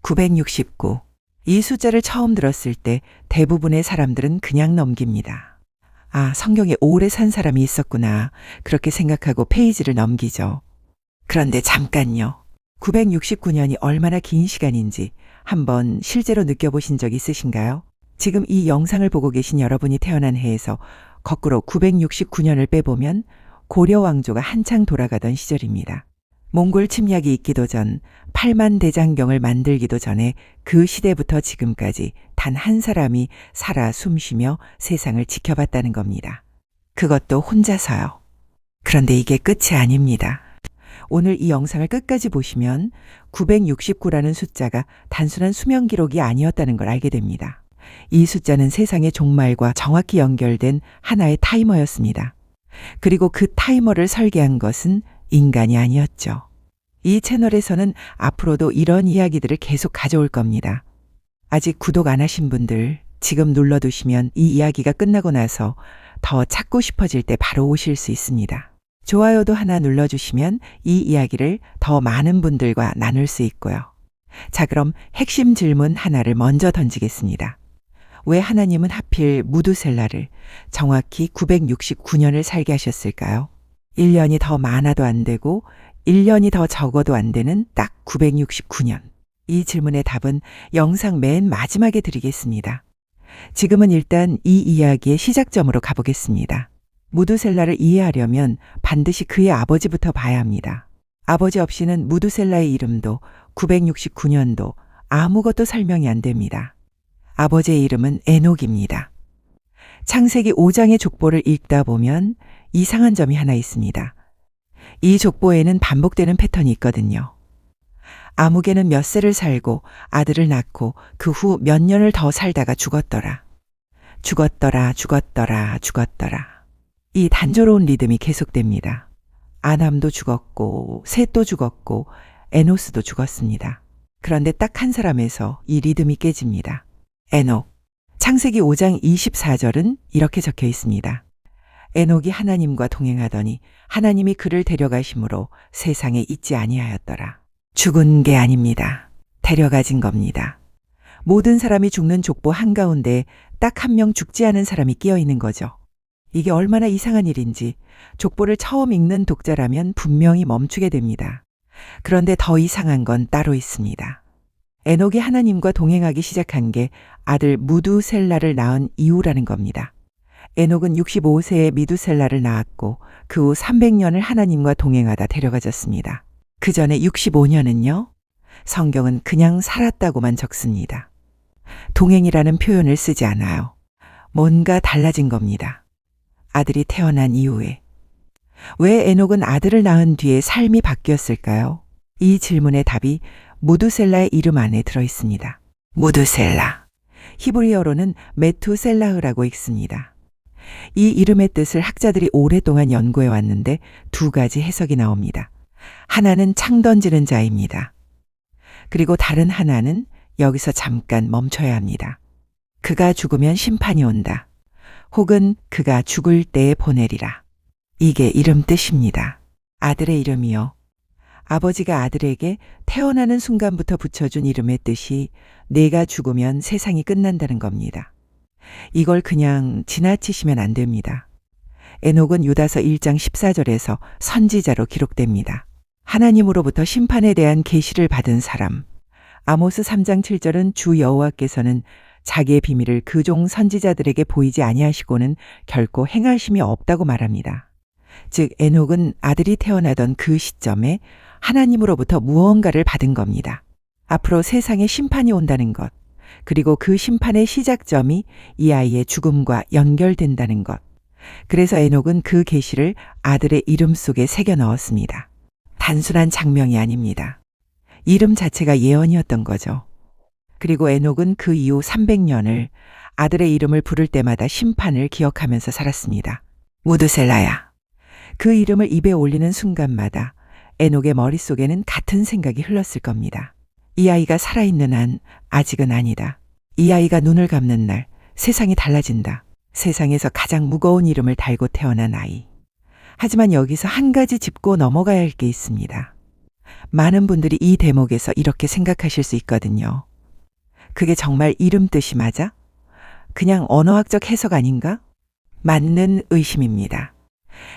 969. 이 숫자를 처음 들었을 때 대부분의 사람들은 그냥 넘깁니다. 아, 성경에 오래 산 사람이 있었구나. 그렇게 생각하고 페이지를 넘기죠. 그런데 잠깐요. 969년이 얼마나 긴 시간인지 한번 실제로 느껴보신 적 있으신가요? 지금 이 영상을 보고 계신 여러분이 태어난 해에서 거꾸로 969년을 빼보면 고려 왕조가 한창 돌아가던 시절입니다. 몽골 침략이 있기도 전 8만 대장경을 만들기도 전에 그 시대부터 지금까지 단 한 사람이 살아 숨쉬며 세상을 지켜봤다는 겁니다. 그것도 혼자서요. 그런데 이게 끝이 아닙니다. 오늘 이 영상을 끝까지 보시면 969라는 숫자가 단순한 수명 기록이 아니었다는 걸 알게 됩니다. 이 숫자는 세상의 종말과 정확히 연결된 하나의 타이머였습니다. 그리고 그 타이머를 설계한 것은 인간이 아니었죠. 이 채널에서는 앞으로도 이런 이야기들을 계속 가져올 겁니다. 아직 구독 안 하신 분들 지금 눌러두시면 이 이야기가 끝나고 나서 더 찾고 싶어질 때 바로 오실 수 있습니다. 좋아요도 하나 눌러주시면 이 이야기를 더 많은 분들과 나눌 수 있고요. 자, 그럼 핵심 질문 하나를 먼저 던지겠습니다. 왜 하나님은 하필 무두셀라를 정확히 969년을 살게 하셨을까요? 1년이 더 많아도 안 되고 1년이 더 적어도 안 되는 딱 969년. 이 질문의 답은 영상 맨 마지막에 드리겠습니다. 지금은 일단 이 이야기의 시작점으로 가보겠습니다. 무두셀라를 이해하려면 반드시 그의 아버지부터 봐야 합니다. 아버지 없이는 무두셀라의 이름도 969년도 아무것도 설명이 안 됩니다. 아버지의 이름은 에녹입니다. 창세기 5장의 족보를 읽다 보면 이상한 점이 하나 있습니다. 이 족보에는 반복되는 패턴이 있거든요. 아무개는 몇 세를 살고 아들을 낳고 그 후 몇 년을 더 살다가 죽었더라. 죽었더라, 죽었더라, 죽었더라. 이 단조로운 리듬이 계속됩니다. 아담도 죽었고 셋도 죽었고 에노스도 죽었습니다. 그런데 딱 한 사람에서 이 리듬이 깨집니다. 에녹. 창세기 5장 24절은 이렇게 적혀 있습니다. 에녹이 하나님과 동행하더니 하나님이 그를 데려가심으로 세상에 있지 아니하였더라. 죽은 게 아닙니다. 데려가진 겁니다. 모든 사람이 죽는 족보 한가운데 딱 한 명 죽지 않은 사람이 끼어 있는 거죠. 이게 얼마나 이상한 일인지 족보를 처음 읽는 독자라면 분명히 멈추게 됩니다. 그런데 더 이상한 건 따로 있습니다. 에녹이 하나님과 동행하기 시작한 게 아들 무두셀라를 낳은 이후라는 겁니다. 에녹은 65세에 미두셀라를 낳았고 그 후 300년을 하나님과 동행하다 데려가졌습니다. 그 전에 65년은요? 성경은 그냥 살았다고만 적습니다. 동행이라는 표현을 쓰지 않아요. 뭔가 달라진 겁니다. 아들이 태어난 이후에. 왜 에녹은 아들을 낳은 뒤에 삶이 바뀌었을까요? 이 질문의 답이 무두셀라의 이름 안에 들어있습니다. 무두셀라. 히브리어로는 메투셀라흐라고 읽습니다. 이 이름의 뜻을 학자들이 오랫동안 연구해 왔는데 두 가지 해석이 나옵니다. 하나는 창 던지는 자입니다. 그리고 다른 하나는 여기서 잠깐 멈춰야 합니다. 그가 죽으면 심판이 온다. 혹은 그가 죽을 때에 보내리라. 이게 이름 뜻입니다. 아들의 이름이요. 아버지가 아들에게 태어나는 순간부터 붙여준 이름의 뜻이 내가 죽으면 세상이 끝난다는 겁니다. 이걸 그냥 지나치시면 안 됩니다. 에녹은 유다서 1장 14절에서 선지자로 기록됩니다. 하나님으로부터 심판에 대한 계시를 받은 사람. 아모스 3장 7절은 주 여호와께서는 자기의 비밀을 그 종 선지자들에게 보이지 아니하시고는 결코 행하심이 없다고 말합니다. 즉 에녹은 아들이 태어나던 그 시점에 하나님으로부터 무언가를 받은 겁니다. 앞으로 세상에 심판이 온다는 것, 그리고 그 심판의 시작점이 이 아이의 죽음과 연결된다는 것. 그래서 에녹은 그 계시를 아들의 이름 속에 새겨 넣었습니다. 단순한 장명이 아닙니다. 이름 자체가 예언이었던 거죠. 그리고 에녹은 그 이후 300년을 아들의 이름을 부를 때마다 심판을 기억하면서 살았습니다. 무두셀라야. 그 이름을 입에 올리는 순간마다 에녹의 머릿속에는 같은 생각이 흘렀을 겁니다. 이 아이가 살아있는 한 아직은 아니다. 이 아이가 눈을 감는 날 세상이 달라진다. 세상에서 가장 무거운 이름을 달고 태어난 아이. 하지만 여기서 한 가지 짚고 넘어가야 할 게 있습니다. 많은 분들이 이 대목에서 이렇게 생각하실 수 있거든요. 그게 정말 이름 뜻이 맞아? 그냥 언어학적 해석 아닌가? 맞는 의심입니다.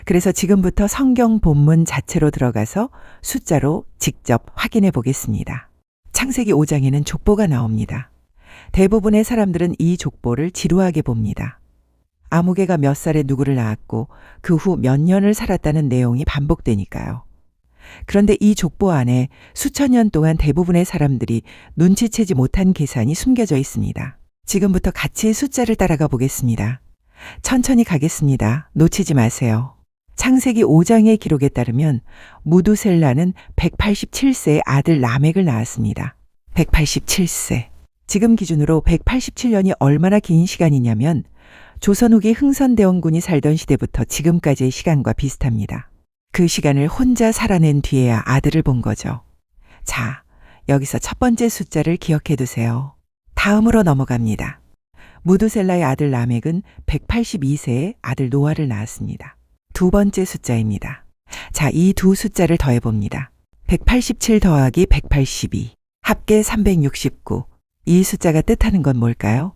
그래서 지금부터 성경 본문 자체로 들어가서 숫자로 직접 확인해 보겠습니다. 창세기 5장에는 족보가 나옵니다. 대부분의 사람들은 이 족보를 지루하게 봅니다. 아무개가 몇 살에 누구를 낳았고 그 후 몇 년을 살았다는 내용이 반복되니까요. 그런데 이 족보 안에 수천 년 동안 대부분의 사람들이 눈치채지 못한 계산이 숨겨져 있습니다. 지금부터 같이 숫자를 따라가 보겠습니다. 천천히 가겠습니다. 놓치지 마세요. 창세기 5장의 기록에 따르면 무두셀라는 187세의 아들 라멕을 낳았습니다. 187세. 지금 기준으로 187년이 얼마나 긴 시간이냐면 조선 후기 흥선대원군이 살던 시대부터 지금까지의 시간과 비슷합니다. 그 시간을 혼자 살아낸 뒤에야 아들을 본 거죠. 자, 여기서 첫 번째 숫자를 기억해 두세요. 다음으로 넘어갑니다. 무두셀라의 아들 라멕은 182세에 아들 노아를 낳았습니다. 두 번째 숫자입니다. 자, 이 두 숫자를 더해봅니다. 187 더하기 182, 합계 369. 이 숫자가 뜻하는 건 뭘까요?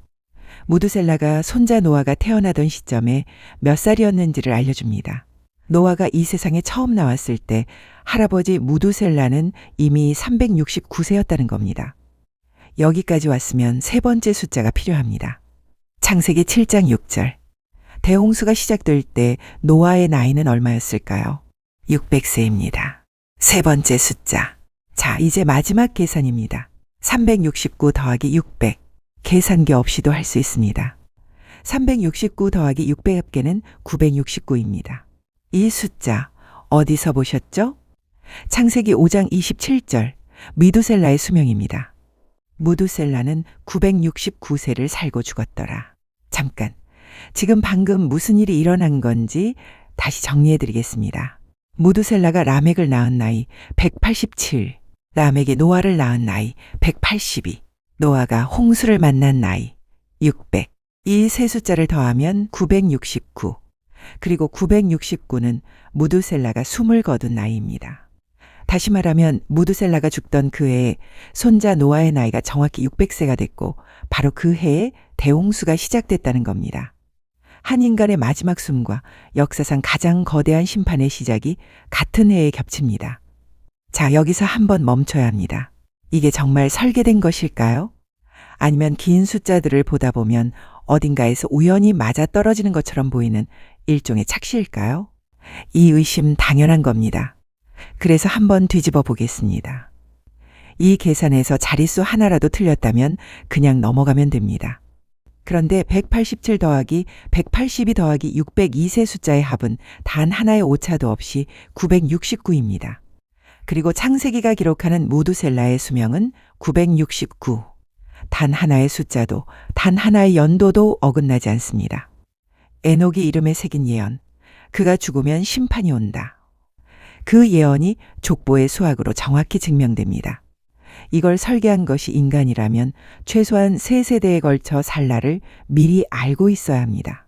무두셀라가 손자 노아가 태어나던 시점에 몇 살이었는지를 알려줍니다. 노아가 이 세상에 처음 나왔을 때 할아버지 무두셀라는 이미 369세였다는 겁니다. 여기까지 왔으면 세 번째 숫자가 필요합니다. 창세기 7장 6절. 대홍수가 시작될 때 노아의 나이는 얼마였을까요? 600세입니다. 세 번째 숫자. 자, 이제 마지막 계산입니다. 369 더하기 600. 계산기 없이도 할 수 있습니다. 369 더하기 600 합계는 969입니다. 이 숫자 어디서 보셨죠? 창세기 5장 27절 미두셀라의 수명입니다. 무두셀라는 969세를 살고 죽었더라. 잠깐, 지금 방금 무슨 일이 일어난 건지 다시 정리해 드리겠습니다. 무두셀라가 라멕을 낳은 나이 187, 라멕이 노아를 낳은 나이 182, 노아가 홍수를 만난 나이 600. 이 세 숫자를 더하면 969. 그리고 969는 무두셀라가 숨을 거둔 나이입니다. 다시 말하면 무두셀라가 죽던 그 해에 손자 노아의 나이가 정확히 600세가 됐고 바로 그 해에 대홍수가 시작됐다는 겁니다. 한 인간의 마지막 숨과 역사상 가장 거대한 심판의 시작이 같은 해에 겹칩니다. 자, 여기서 한번 멈춰야 합니다. 이게 정말 설계된 것일까요? 아니면 긴 숫자들을 보다 보면 어딘가에서 우연히 맞아떨어지는 것처럼 보이는 일종의 착시일까요? 이 의심 당연한 겁니다. 그래서 한번 뒤집어 보겠습니다. 이 계산에서 자릿수 하나라도 틀렸다면 그냥 넘어가면 됩니다. 그런데 187 더하기 182 더하기 602세 숫자의 합은 단 하나의 오차도 없이 969입니다. 그리고 창세기가 기록하는 무두셀라의 수명은 969. 단 하나의 숫자도 단 하나의 연도도 어긋나지 않습니다. 에녹이 이름에 새긴 예언, 그가 죽으면 심판이 온다. 그 예언이 족보의 수학으로 정확히 증명됩니다. 이걸 설계한 것이 인간이라면 최소한 3세대에 걸쳐 살 날을 미리 알고 있어야 합니다.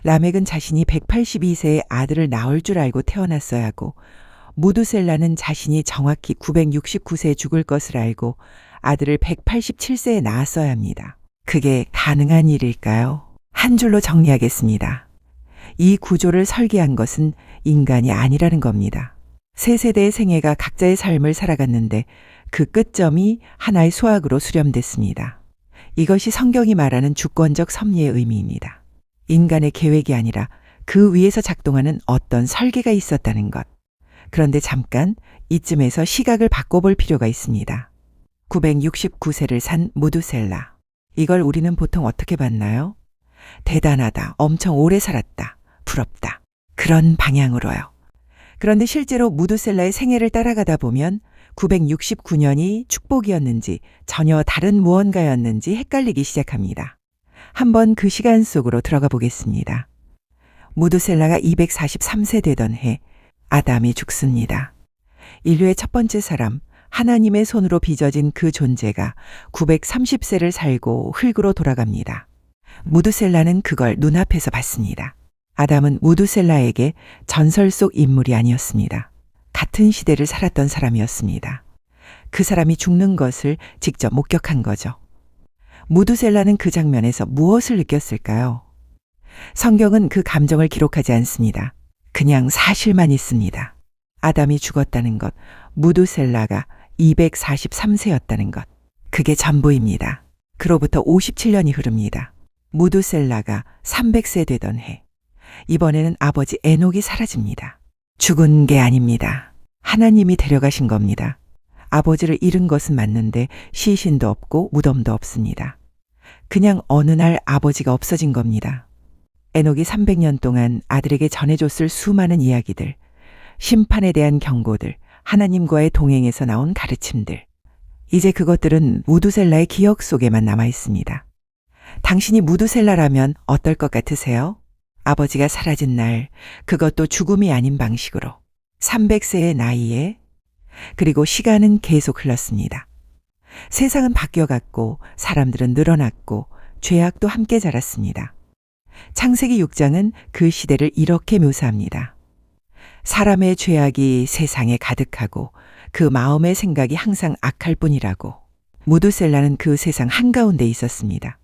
라멕은 자신이 182세의 아들을 낳을 줄 알고 태어났어야 하고, 무두셀라는 자신이 정확히 969세에 죽을 것을 알고 아들을 187세에 낳았어야 합니다. 그게 가능한 일일까요? 한 줄로 정리하겠습니다. 이 구조를 설계한 것은 인간이 아니라는 겁니다. 3세대의 생애가 각자의 삶을 살아갔는데 그 끝점이 하나의 수학으로 수렴됐습니다. 이것이 성경이 말하는 주권적 섭리의 의미입니다. 인간의 계획이 아니라 그 위에서 작동하는 어떤 설계가 있었다는 것. 그런데 잠깐 이쯤에서 시각을 바꿔볼 필요가 있습니다. 969세를 산 무두셀라. 이걸 우리는 보통 어떻게 봤나요? 대단하다, 엄청 오래 살았다, 부럽다. 그런 방향으로요. 그런데 실제로 무두셀라의 생애를 따라가다 보면 969년이 축복이었는지 전혀 다른 무언가였는지 헷갈리기 시작합니다. 한번 그 시간 속으로 들어가 보겠습니다. 무두셀라가 243세 되던 해 아담이 죽습니다. 인류의 첫 번째 사람, 하나님의 손으로 빚어진 그 존재가 930세를 살고 흙으로 돌아갑니다. 무두셀라는 그걸 눈앞에서 봤습니다. 아담은 무두셀라에게 전설 속 인물이 아니었습니다. 같은 시대를 살았던 사람이었습니다. 그 사람이 죽는 것을 직접 목격한 거죠. 무두셀라는 그 장면에서 무엇을 느꼈을까요? 성경은 그 감정을 기록하지 않습니다. 그냥 사실만 있습니다. 아담이 죽었다는 것, 무두셀라가 243세였다는 것. 그게 전부입니다. 그로부터 57년이 흐릅니다. 무두셀라가 300세 되던 해. 이번에는 아버지 에녹이 사라집니다. 죽은 게 아닙니다. 하나님이 데려가신 겁니다. 아버지를 잃은 것은 맞는데 시신도 없고 무덤도 없습니다. 그냥 어느 날 아버지가 없어진 겁니다. 에녹이 300년 동안 아들에게 전해줬을 수많은 이야기들, 심판에 대한 경고들, 하나님과의 동행에서 나온 가르침들. 이제 그것들은 무두셀라의 기억 속에만 남아 있습니다. 당신이 무두셀라라면 어떨 것 같으세요? 아버지가 사라진 날, 그것도 죽음이 아닌 방식으로. 300세의 나이에, 그리고 시간은 계속 흘렀습니다. 세상은 바뀌어갔고, 사람들은 늘어났고, 죄악도 함께 자랐습니다. 창세기 6장은 그 시대를 이렇게 묘사합니다. 사람의 죄악이 세상에 가득하고 그 마음의 생각이 항상 악할 뿐이라고. 무두셀라는 그 세상 한가운데 있었습니다.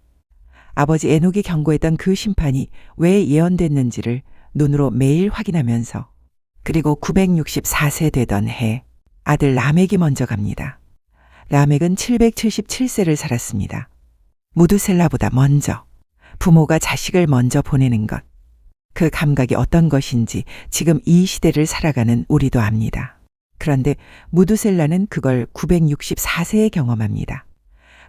아버지 에녹이 경고했던 그 심판이 왜 예언됐는지를 눈으로 매일 확인하면서, 그리고 964세 되던 해 아들 라멕이 먼저 갑니다. 라멕은 777세를 살았습니다. 무두셀라보다 먼저. 부모가 자식을 먼저 보내는 것. 그 감각이 어떤 것인지 지금 이 시대를 살아가는 우리도 압니다. 그런데 무두셀라는 그걸 964세에 경험합니다.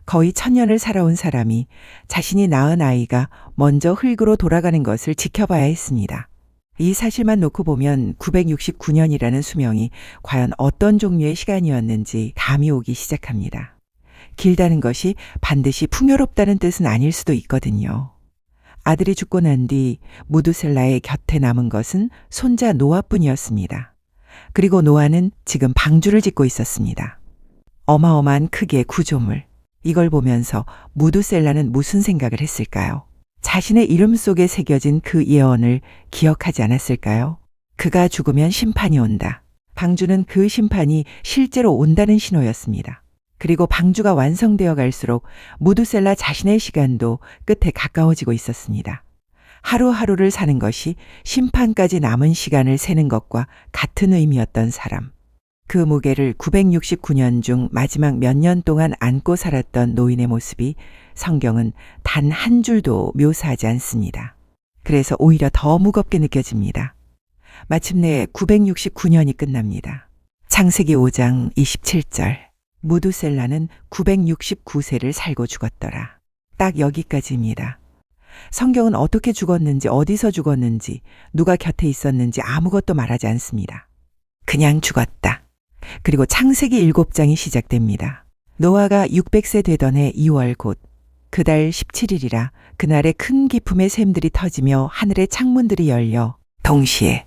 거의 1000년을 살아온 사람이 자신이 낳은 아이가 먼저 흙으로 돌아가는 것을 지켜봐야 했습니다. 이 사실만 놓고 보면 969년이라는 수명이 과연 어떤 종류의 시간이었는지 감이 오기 시작합니다. 길다는 것이 반드시 풍요롭다는 뜻은 아닐 수도 있거든요. 아들이 죽고 난 뒤 무두셀라의 곁에 남은 것은 손자 노아뿐이었습니다. 그리고 노아는 지금 방주를 짓고 있었습니다. 어마어마한 크기의 구조물. 이걸 보면서 무두셀라는 무슨 생각을 했을까요? 자신의 이름 속에 새겨진 그 예언을 기억하지 않았을까요? 그가 죽으면 심판이 온다. 방주는 그 심판이 실제로 온다는 신호였습니다. 그리고 방주가 완성되어 갈수록 무두셀라 자신의 시간도 끝에 가까워지고 있었습니다. 하루하루를 사는 것이 심판까지 남은 시간을 세는 것과 같은 의미였던 사람. 그 무게를 969년 중 마지막 몇 년 동안 안고 살았던 노인의 모습이 성경은 단 한 줄도 묘사하지 않습니다. 그래서 오히려 더 무겁게 느껴집니다. 마침내 969년이 끝납니다. 창세기 5장 27절. 무두셀라는 969세를 살고 죽었더라. 딱 여기까지입니다. 성경은 어떻게 죽었는지, 어디서 죽었는지, 누가 곁에 있었는지 아무것도 말하지 않습니다. 그냥 죽었다. 그리고 창세기 7장이 시작됩니다. 노아가 600세 되던 해 2월 곧 그 달 17일이라 그날에 큰 기품의 샘들이 터지며 하늘의 창문들이 열려 동시에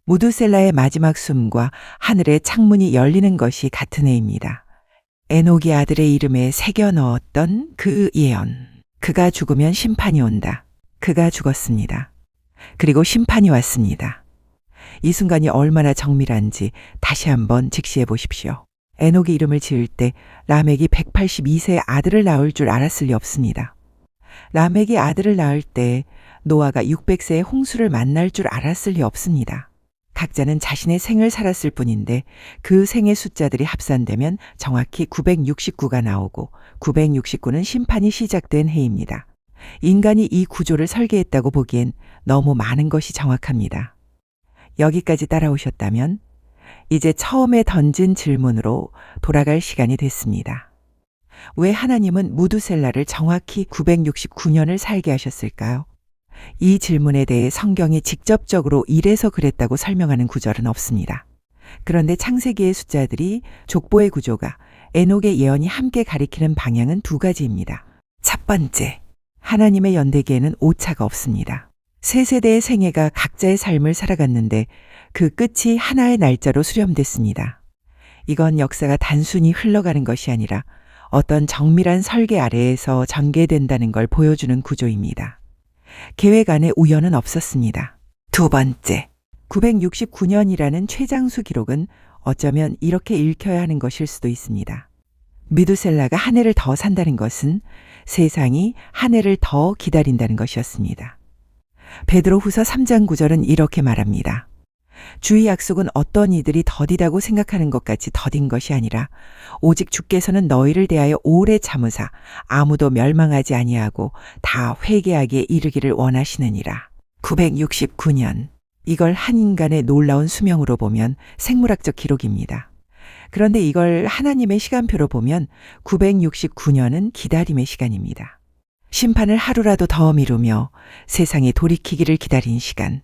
무두셀라의 마지막 숨과 하늘의 창문이 열리는 것이 같은 해입니다. 에녹이 아들의 이름에 새겨 넣었던 그 예언. 그가 죽으면 심판이 온다. 그가 죽었습니다. 그리고 심판이 왔습니다. 이 순간이 얼마나 정밀한지 다시 한번 직시해 보십시오. 에녹이 이름을 지을 때 라멕이 182세의 아들을 낳을 줄 알았을 리 없습니다. 라멕이 아들을 낳을 때 노아가 600세의 홍수를 만날 줄 알았을 리 없습니다. 각자는 자신의 생을 살았을 뿐인데 그 생의 숫자들이 합산되면 정확히 969가 나오고 969는 심판이 시작된 해입니다. 인간이 이 구조를 설계했다고 보기엔 너무 많은 것이 정확합니다. 여기까지 따라오셨다면 이제 처음에 던진 질문으로 돌아갈 시간이 됐습니다. 왜 하나님은 무두셀라를 정확히 969년을 살게 하셨을까요? 이 질문에 대해 성경이 직접적으로 이래서 그랬다고 설명하는 구절은 없습니다. 그런데 창세기의 숫자들이, 족보의 구조가, 에녹의 예언이 함께 가리키는 방향은 두 가지입니다. 첫 번째, 하나님의 연대기에는 오차가 없습니다. 세 세대의 생애가 각자의 삶을 살아갔는데 그 끝이 하나의 날짜로 수렴됐습니다. 이건 역사가 단순히 흘러가는 것이 아니라 어떤 정밀한 설계 아래에서 전개된다는 걸 보여주는 구조입니다. 계획 안에 우연은 없었습니다. 두 번째, 969년이라는 최장수 기록은 어쩌면 이렇게 읽혀야 하는 것일 수도 있습니다. 미두셀라가 한 해를 더 산다는 것은 세상이 한 해를 더 기다린다는 것이었습니다. 베드로후서 3장 9절은 이렇게 말합니다. 주의 약속은 어떤 이들이 더디다고 생각하는 것 같이 더딘 것이 아니라 오직 주께서는 너희를 대하여 오래 참으사 아무도 멸망하지 아니하고 다 회개하기에 이르기를 원하시느니라. 969년. 이걸 한 인간의 놀라운 수명으로 보면 생물학적 기록입니다. 그런데 이걸 하나님의 시간표로 보면 969년은 기다림의 시간입니다. 심판을 하루라도 더 미루며 세상이 돌이키기를 기다린 시간.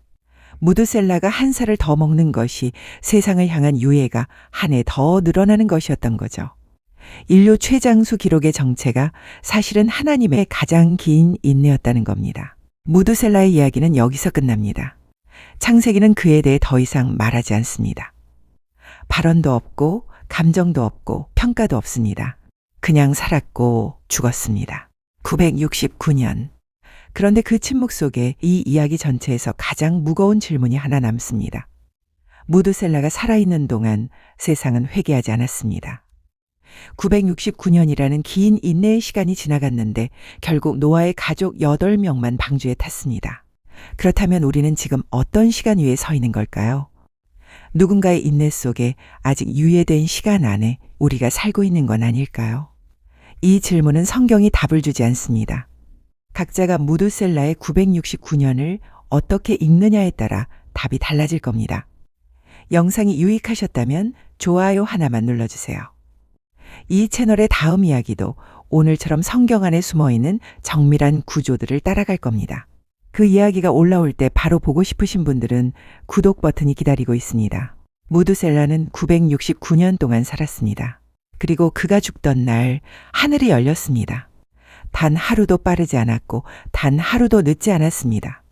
무드셀라가 한 살을 더 먹는 것이 세상을 향한 유해가 한 해 더 늘어나는 것이었던 거죠. 인류 최장수 기록의 정체가 사실은 하나님의 가장 긴 인내였다는 겁니다. 무드셀라의 이야기는 여기서 끝납니다. 창세기는 그에 대해 더 이상 말하지 않습니다. 발언도 없고 감정도 없고 평가도 없습니다. 그냥 살았고 죽었습니다. 969년. 그런데 그 침묵 속에 이 이야기 전체에서 가장 무거운 질문이 하나 남습니다. 무드셀라가 살아있는 동안 세상은 회개하지 않았습니다. 969년이라는 긴 인내의 시간이 지나갔는데 결국 노아의 가족 8명만 방주에 탔습니다. 그렇다면 우리는 지금 어떤 시간 위에 서 있는 걸까요? 누군가의 인내 속에 아직 유예된 시간 안에 우리가 살고 있는 건 아닐까요? 이 질문은 성경이 답을 주지 않습니다. 각자가 무드셀라의 969년을 어떻게 읽느냐에 따라 답이 달라질 겁니다. 영상이 유익하셨다면 좋아요 하나만 눌러주세요. 이 채널의 다음 이야기도 오늘처럼 성경 안에 숨어있는 정밀한 구조들을 따라갈 겁니다. 그 이야기가 올라올 때 바로 보고 싶으신 분들은 구독 버튼이 기다리고 있습니다. 무드셀라는 969년 동안 살았습니다. 그리고 그가 죽던 날 하늘이 열렸습니다. 단 하루도 빠르지 않았고 단 하루도 늦지 않았습니다.